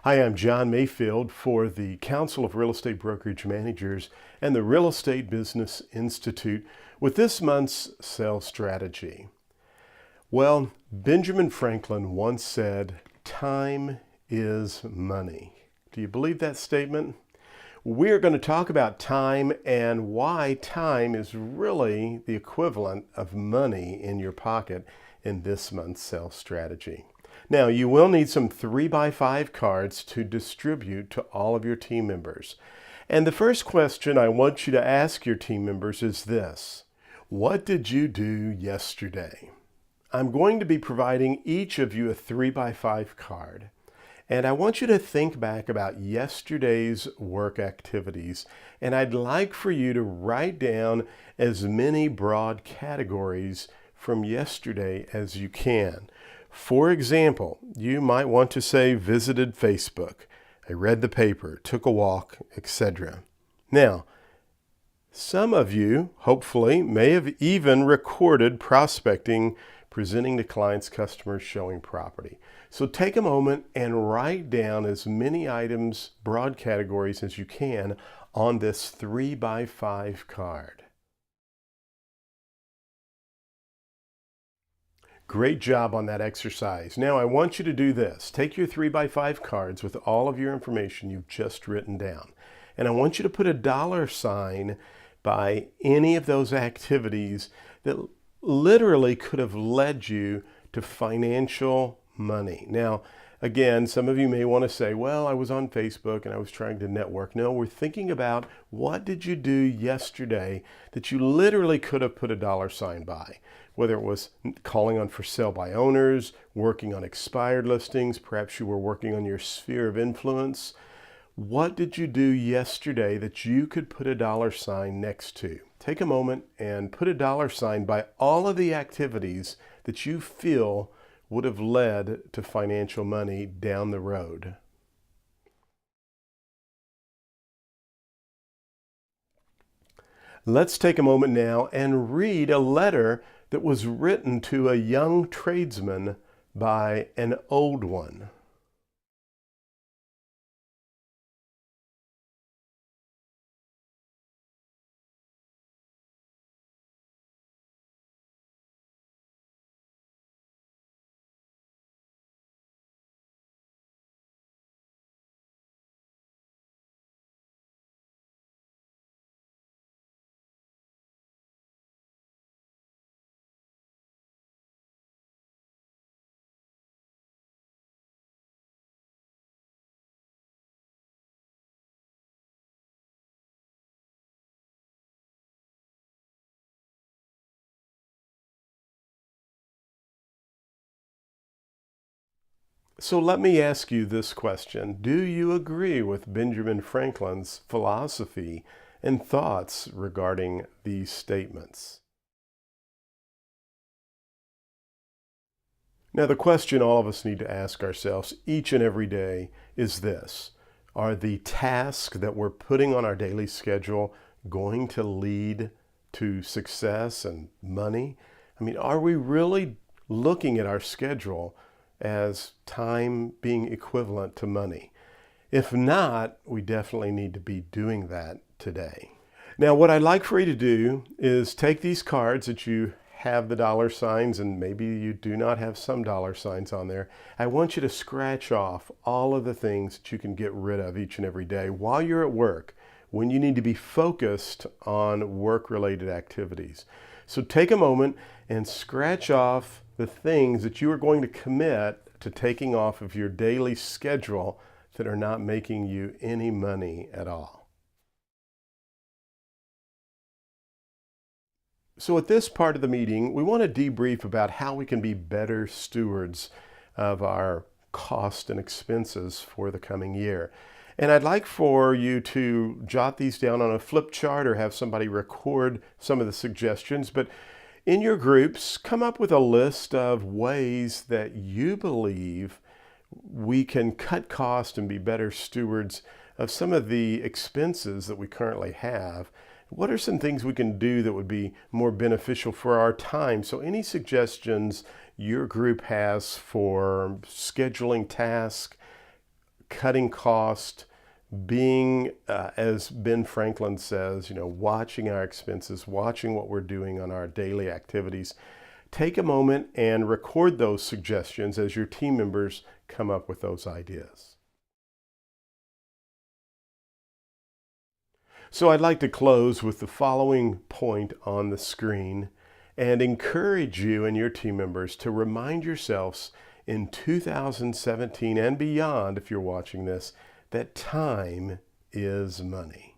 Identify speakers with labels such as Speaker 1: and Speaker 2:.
Speaker 1: Hi, I'm John Mayfield for the Council of Real Estate Brokerage Managers and the Real Estate Business Institute with this month's sales strategy. Well, Benjamin Franklin once said, "Time is money." Do you believe that statement? We're going to talk about time and why time is really the equivalent of money in your pocket in this month's sales strategy. Now, you will need some 3x5 cards to distribute to all of your team members. And the first question I want you to ask your team members is this: what did you do yesterday? I'm going to be providing each of you a 3x5 card. And I want you to think back about yesterday's work activities. And I'd like for you to write down as many broad categories from yesterday as you can. For example, you might want to say visited Facebook, I read the paper, took a walk, etc. Now, some of you, hopefully, may have even recorded prospecting, presenting to clients, customers, showing property. So take a moment and write down as many items, broad categories as you can on this 3x5 card. Great job on that exercise. Now I want you to do this. Take your 3x5 cards with all of your information you've just written down. And I want you to put a dollar sign by any of those activities that literally could have led you to financial money. Now, again, some of you may want to say, well, I was on Facebook and I was trying to network. No, we're thinking about what did you do yesterday that you literally could have put a dollar sign by. Whether it was calling on for sale by owners, working on expired listings, perhaps you were working on your sphere of influence. What did you do yesterday that you could put a dollar sign next to? Take a moment and put a dollar sign by all of the activities that you feel would have led to financial money down the road. Let's take a moment now and read a letter that was written to a young tradesman by an old one. So let me ask you this question. Do you agree with Benjamin Franklin's philosophy and thoughts regarding these statements? Now, the question all of us need to ask ourselves each and every day is this: are the tasks that we're putting on our daily schedule going to lead to success and money? I mean, are we really looking at our schedule as time being equivalent to money? If not, we definitely need to be doing that today. Now, what I'd like for you to do is take these cards that you have the dollar signs, and maybe you do not have some dollar signs on there. I want you to scratch off all of the things that you can get rid of each and every day while you're at work, when you need to be focused on work-related activities. So take a moment and scratch off the things that you are going to commit to taking off of your daily schedule that are not making you any money at all. So at this part of the meeting, we want to debrief about how we can be better stewards of our cost and expenses for the coming year. And I'd like for you to jot these down on a flip chart or have somebody record some of the suggestions. But in your groups, come up with a list of ways that you believe we can cut costs and be better stewards of some of the expenses that we currently have. What are some things we can do that would be more beneficial for our time? So any suggestions your group has for scheduling tasks, cutting cost, being, as Ben Franklin says, watching our expenses, watching what we're doing on our daily activities. Take a moment and record those suggestions as your team members come up with those ideas. So I'd like to close with the following point on the screen and encourage you and your team members to remind yourselves in 2017 and beyond, if you're watching this, that time is money.